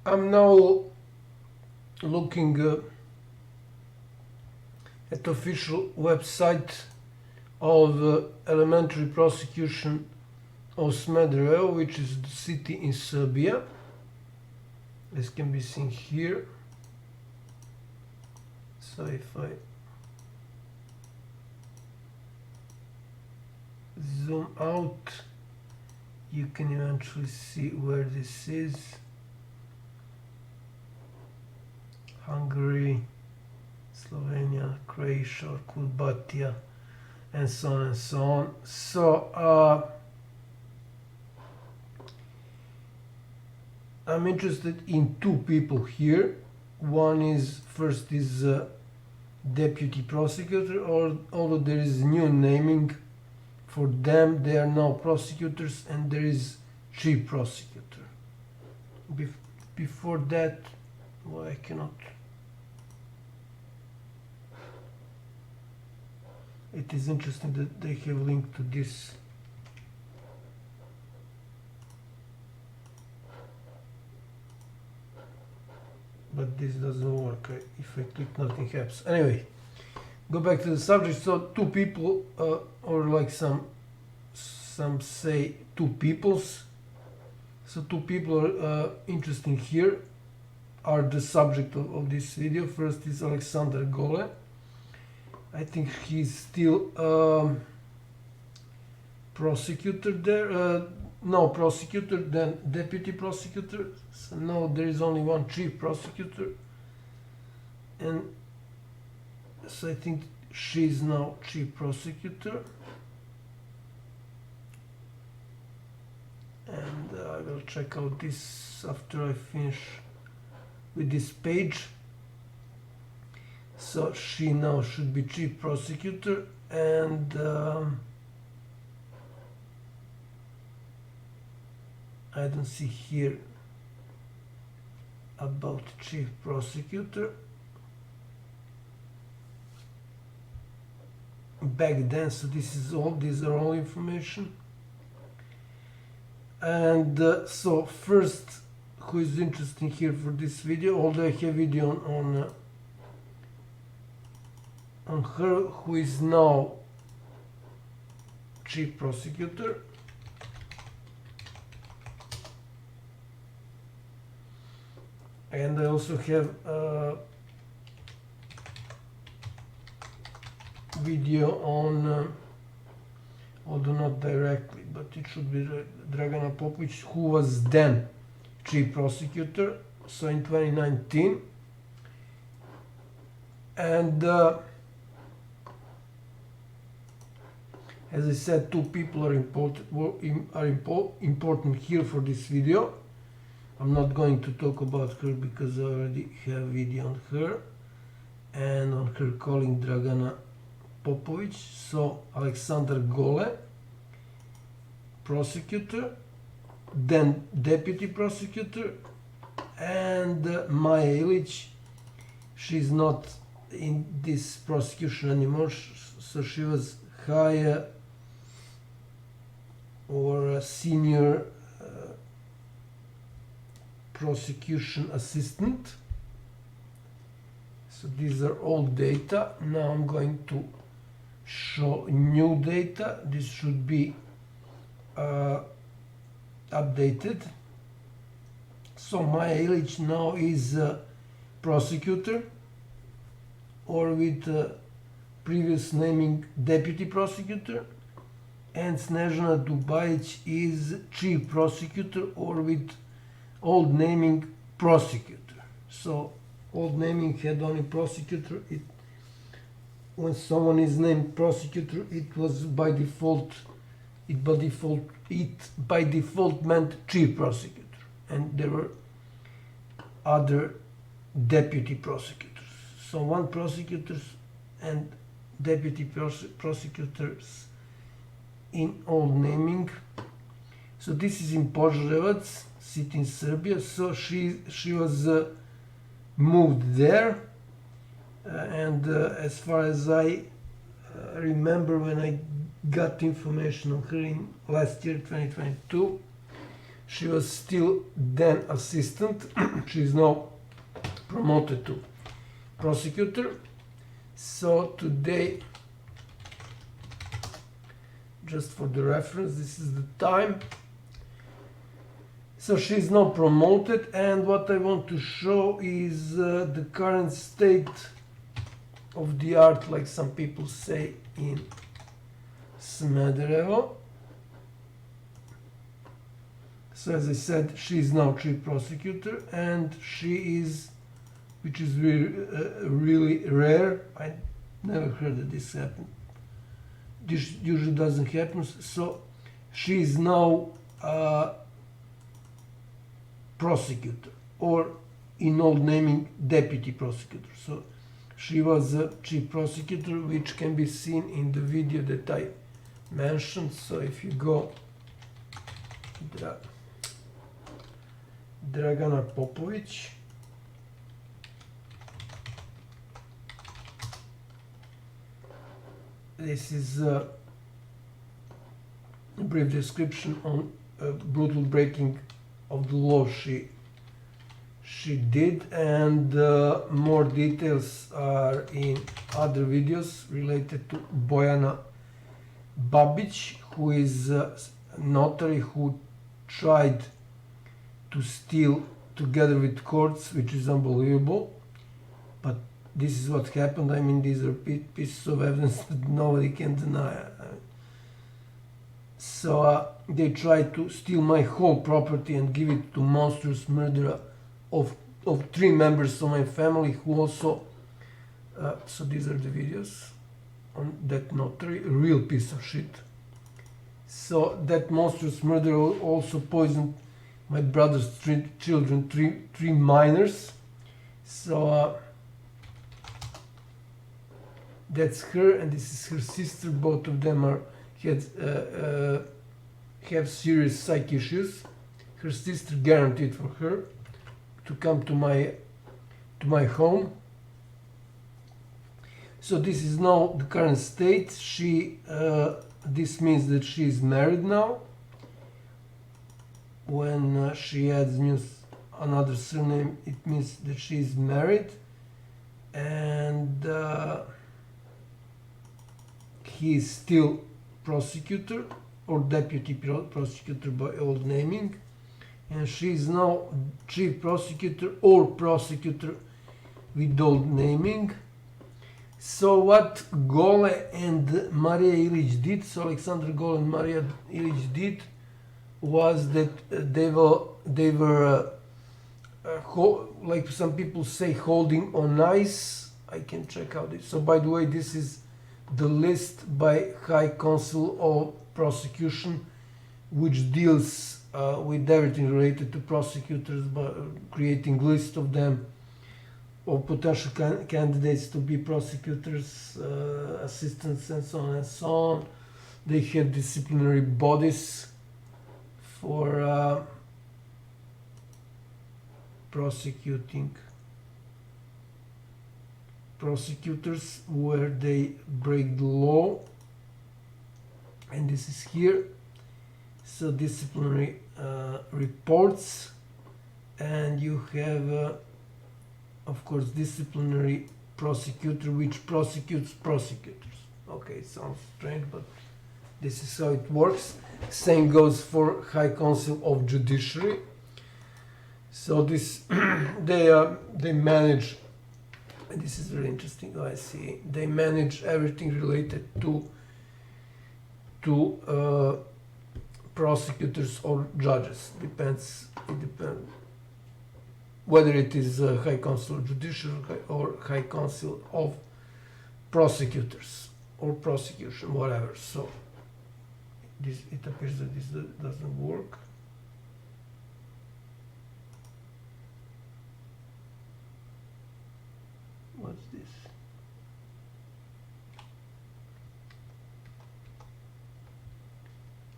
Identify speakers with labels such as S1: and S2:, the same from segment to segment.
S1: I'm now looking at the official website of elementary prosecution of Smederevo, which is the city in Serbia. This can be seen here. So if I zoom out, you can eventually see where this is. Hungary, Slovenia, Croatia, Kulbatia, and so on and so on. So I'm interested in two people here. One is, first is deputy prosecutor, although there is new naming for them, they are now prosecutors, and there is chief prosecutor. Before that, well, I cannot. It is interesting that they have linked to this. But this doesn't work. If I click, nothing happens. Anyway, go back to the subject. So two people, or like some say two peoples. So two people are interesting here, are the subject of this video. First is ALEKSANDAR GOLE. I think he's still prosecutor there. No, prosecutor, then deputy prosecutor. So now there is only one chief prosecutor. And so I think she's now chief prosecutor. And I will check out this after I finish with this page. So she now should be chief prosecutor, and I don't see here about chief prosecutor. Back then, so this is all, these are all information. And so first, who is interesting here for this video, although I have video on her, who is now chief prosecutor. And I also have a video on, although not directly, but it should be Dragana Popovic, who was then chief prosecutor, so in 2019. And as I said, two people are important here for this video. I'm not going to talk about her because I already have a video on her and on her calling Dragana Popovic. So ALEKSANDAR GOLE, prosecutor, then deputy prosecutor, and Maja Ilic. She's not in this prosecution anymore, so she was higher or senior prosecution assistant. So these are old data. Now I'm going to show new data. This should be updated. So Maja Ilic now is prosecutor, or with previous naming deputy prosecutor, and Snežana Dubajić is chief prosecutor, or with old naming prosecutor. So old naming had only prosecutor. When someone is named prosecutor, it was by default, it by default meant chief prosecutor, and there were other deputy prosecutors. So one prosecutors and deputy prosecutors in old naming. So this is in Pozarevac, city in Serbia. So she was moved there, and as far as I remember, when I got information on her in last year, 2022, She was still then assistant. She is now promoted to prosecutor. So today, just for the reference, this is the time. So she is now promoted, and what I want to show is the current state of the art, like some people say, in Smederevo. So as I said, she is now chief prosecutor, and she is, which is really rare. I never heard that this happened. This usually doesn't happen. So she is now prosecutor, or in old naming, deputy prosecutor. So she was a chief prosecutor, which can be seen in the video that I mentioned. So if you go Dragana Popovic, this is a brief description on brutal breaking of the law she did, and more details are in other videos related to Bojana Babic, who is a notary who tried to steal together with courts, which is unbelievable, but this is what happened. I mean, these are pieces of evidence that nobody can deny. So they tried to steal my whole property and give it to monstrous murderer of 3 members of my family, who also, so these are the videos on that notary, a real piece of shit. So that monstrous murderer also poisoned my brother's 3 children, three minors. So that's her, and this is her sister. Both of them have serious psych issues. Her sister guaranteed for her to come to my home. So this is now the current state. She this means that she is married now. When she adds another surname, it means that she is married, and he is still prosecutor or deputy prosecutor by old naming, and she is now chief prosecutor or prosecutor with old naming. So what Gole and Maria Ilic did, so Aleksandar Gole and Maria Ilic did, was that they were like some people say, holding on ice. I can check out this. So by the way, this is the list by High Council of Prosecution, which deals with everything related to prosecutors, by creating list of them, of potential candidates to be prosecutors, assistants, and so on and so on. They have disciplinary bodies for prosecuting prosecutors where they break the law, and this is here. So disciplinary reports, and you have of course disciplinary prosecutor, which prosecutes prosecutors. Okay, sounds strange, but this is how it works. Same goes for High Council of Judiciary. So this they manage, and this is very interesting. I see they manage everything related to prosecutors or judges. It depends whether it is High Council of Judiciary or High Council of Prosecutors or prosecution, whatever. So it appears that this doesn't work. What's this?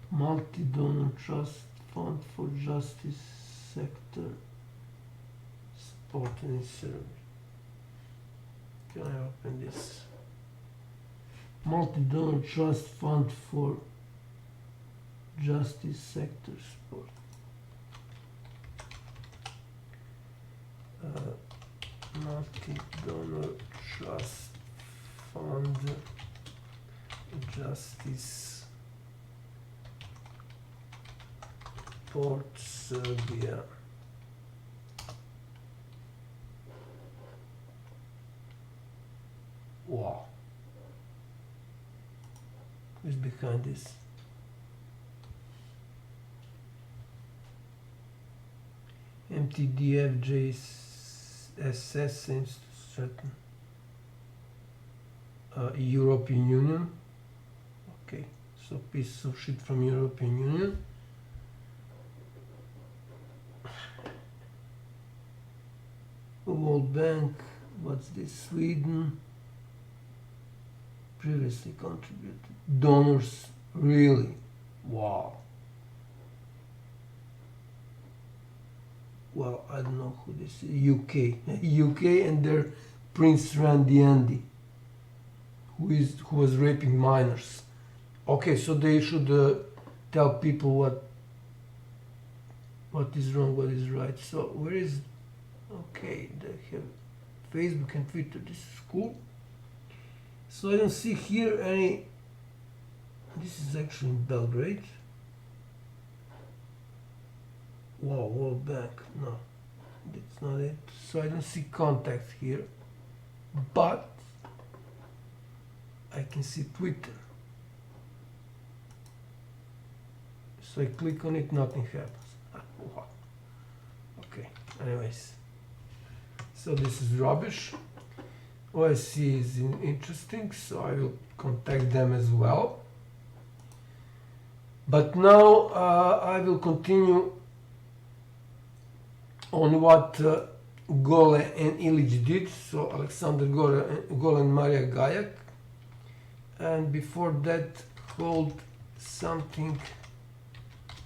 S1: Multi-donor trust fund for justice sector support in Serbia. Can I open this? Multi-donor trust fund for justice sector support. Multi donor trust fund justice port Serbia. Wow, who's behind this? MTDFJSS seems certain. European Union. Okay, so piece of shit from European Union. World Bank. What's this? Sweden. Previously contributed. Donors. Really? Wow. Well, I don't know who this is. UK. UK and their Prince Randy Andy, who was raping minors. Okay, so they should tell people what is wrong, what is right. So where is? Okay, they have Facebook and Twitter. This is cool. So I don't see here any. This is actually in Belgrade. Wow, World Bank. No, that's not it. So I don't see contact here, but I can see Twitter. So I click on it, nothing happens. Wow. Okay, anyways. So this is rubbish. OSC is interesting, so I will contact them as well. But now I will continue on what Gole and Ilic did. So Aleksandar Gole and Marija Gajak. And before that, hold something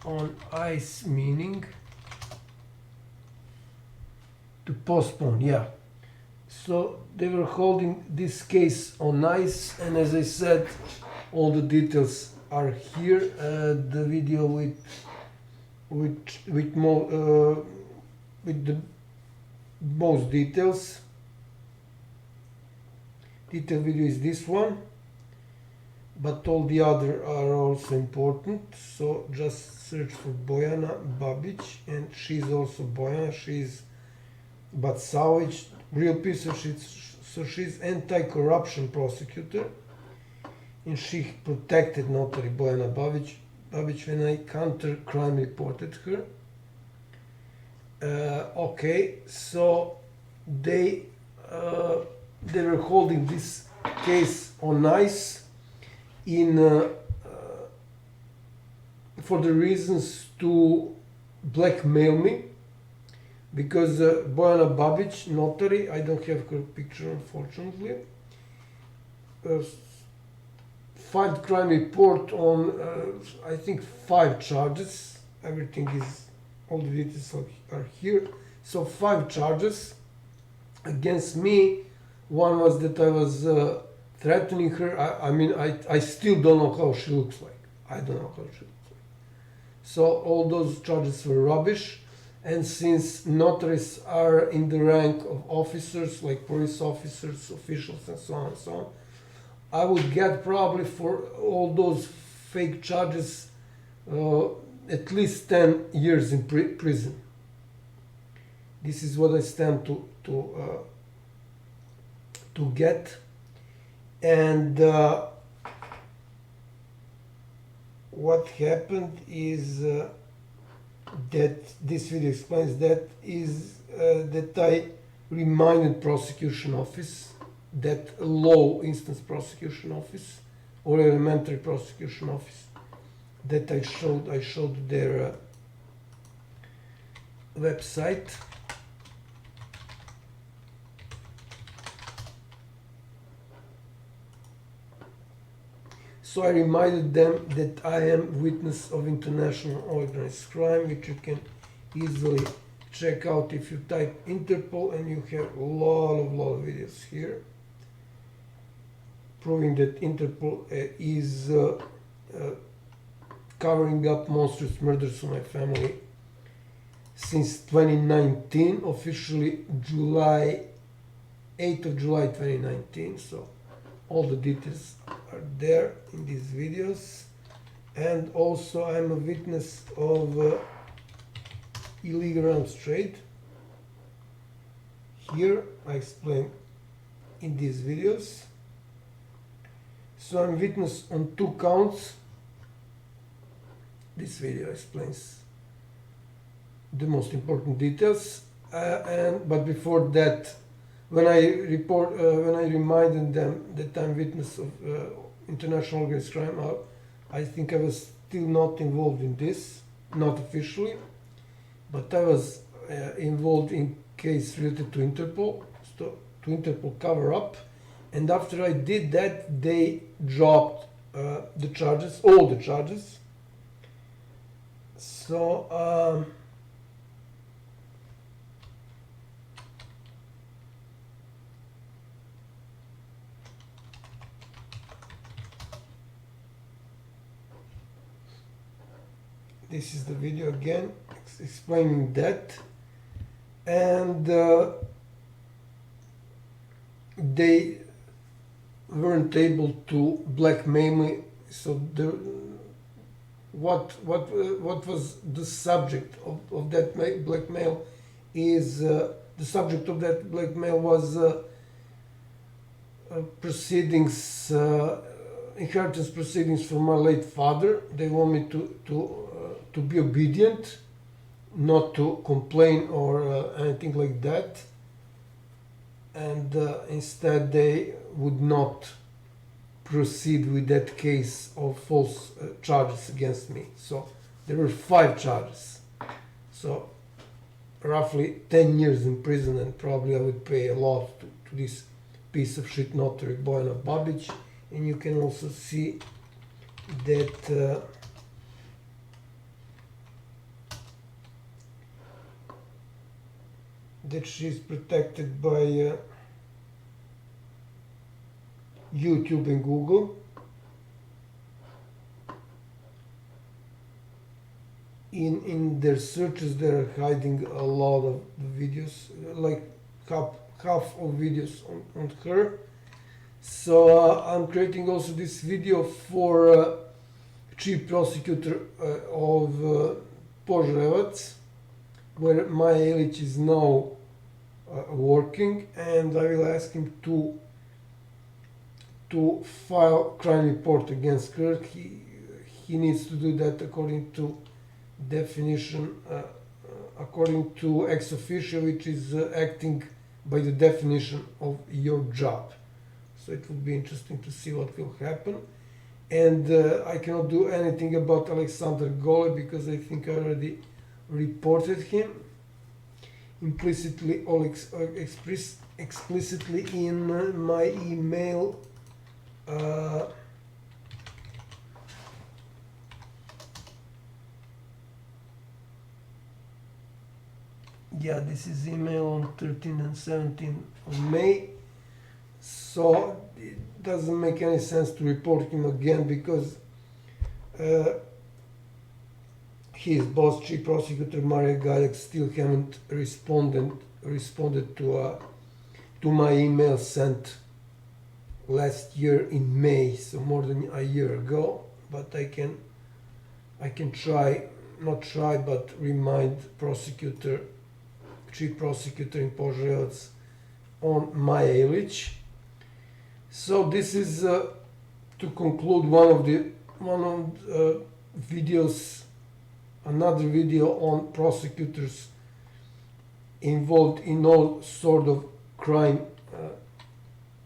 S1: on ice, meaning to postpone, yeah. So they were holding this case on ice, and as I said, all the details are here. The video with the most details. Detailed video is this one, but all the other are also important. So just search for Bojana Babic, and she's also Bojana. She's Batsavage, real piece of shit. So she's anti-corruption prosecutor, and she protected notary Bojana Babic when I counter-crime reported her. Okay, so they were holding this case on ice for the reasons to blackmail me, because Bojana Babic, notary, I don't have her picture unfortunately, filed crime report on I think 5 charges. Everything is, all the details are here. So 5 charges against me. One was that I was threatening her. I mean, I still don't know how she looks like. I don't know how she looks like. So all those charges were rubbish. And since notaries are in the rank of officers, like police officers, officials, and so on, I would get probably for all those fake charges at least 10 years in prison. This is what I stand to get. And what happened is that this video explains that is that I reminded prosecution office, that low instance prosecution office or elementary prosecution office, that I showed their website. So I reminded them that I am witness of international organized crime, which you can easily check out if you type Interpol, and you have a lot of videos here proving that Interpol is covering up monstrous murders of my family since 2019, officially July 8th of July 2019. So all the details are there in these videos. And also I'm a witness of illegal arms trade. Here I explain in these videos. So I'm witness on 2 counts. This video explains the most important details. But before that, when I reminded them that I'm witness of international organized crime, I think I was still not involved in this, not officially, but I was involved in case related to Interpol, to Interpol cover-up, and after I did that, they dropped the charges, all the charges. So this is the video again explaining that, and they weren't able to blackmail me. So what was the subject of that blackmail is the subject of that blackmail was proceedings, inheritance proceedings from my late father. They want me to be obedient, not to complain or anything like that, and instead they would not proceed with that case of false charges against me. So there were 5 charges, so roughly 10 years in prison, and probably I would pay a lot to this piece of shit notary BOJANA BABIC. And you can also see that that she's protected by YouTube and Google. In their searches, they're hiding a lot of videos, like half of videos on her. So I'm creating also this video for chief prosecutor of Pozarevac, where MAJA ILIC is now working, and I will ask him to file crime report against her. He needs to do that according to definition, according to ex officio, which is acting by the definition of your job. So it will be interesting to see what will happen. And I cannot do anything about ALEKSANDAR GOLE because I think I already reported him implicitly or explicitly in my email. Yeah, this is email on 13 and 17 of May. So it doesn't make any sense to report him again because his boss, Chief Prosecutor MAJA ILIC, still haven't responded to my email sent last year in May, so more than a year ago. But I can but remind Chief Prosecutor in Pozarevac on MAJA ILIC. So this is to conclude one of the videos, another video on prosecutors involved in all sort of crime,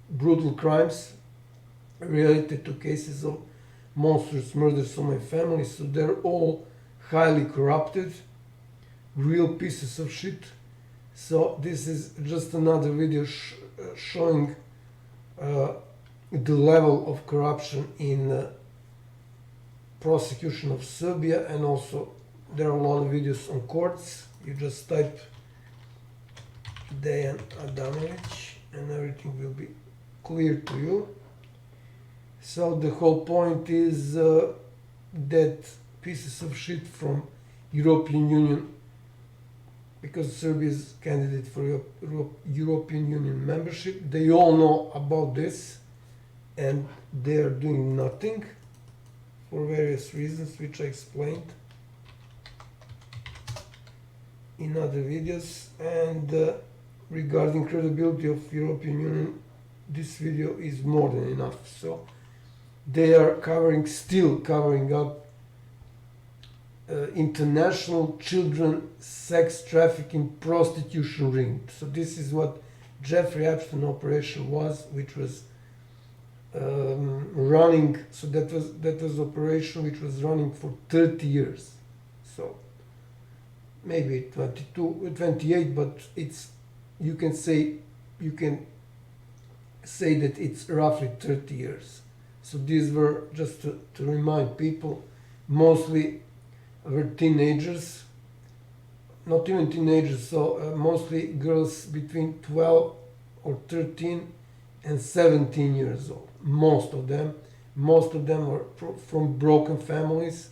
S1: brutal crimes related to cases of monstrous murders of my family. So they're all highly corrupted, real pieces of shit. So this is just another video showing the level of corruption in prosecution of Serbia, and also there are a lot of videos on courts. You just type Dejan Adamovic and everything will be clear to you. So the whole point is that pieces of shit from European Union because Serbia is candidate for European Union membership. They all know about this, and they are doing nothing for various reasons, which I explained in other videos. And regarding credibility of European Union, this video is more than enough. So they are still covering up international children sex trafficking prostitution ring. So this is what Jeffrey Epstein operation was, which was running. So that was operation which was running for 30 years. So maybe 28, but you can say that it's roughly 30 years. So these were, just to remind people, mostly were teenagers, not even teenagers, so mostly girls between 12 or 13 and 17 years old. Most of them were from broken families.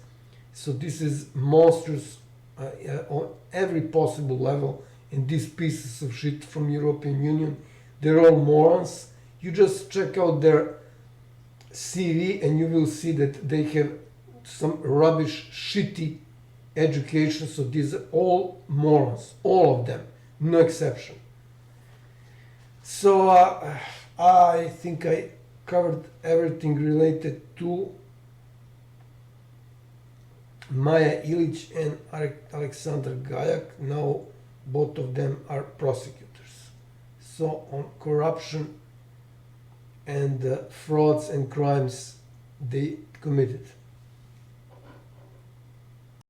S1: So this is monstrous on every possible level. And these pieces of shit from European Union, they're all morons. You just check out their CV and you will see that they have some rubbish, shitty education. So these are all morons, all of them, no exception. So I think I covered everything related to Maja Ilic and Aleksandar Gole. Now both of them are prosecutors. So on corruption and frauds and crimes they committed.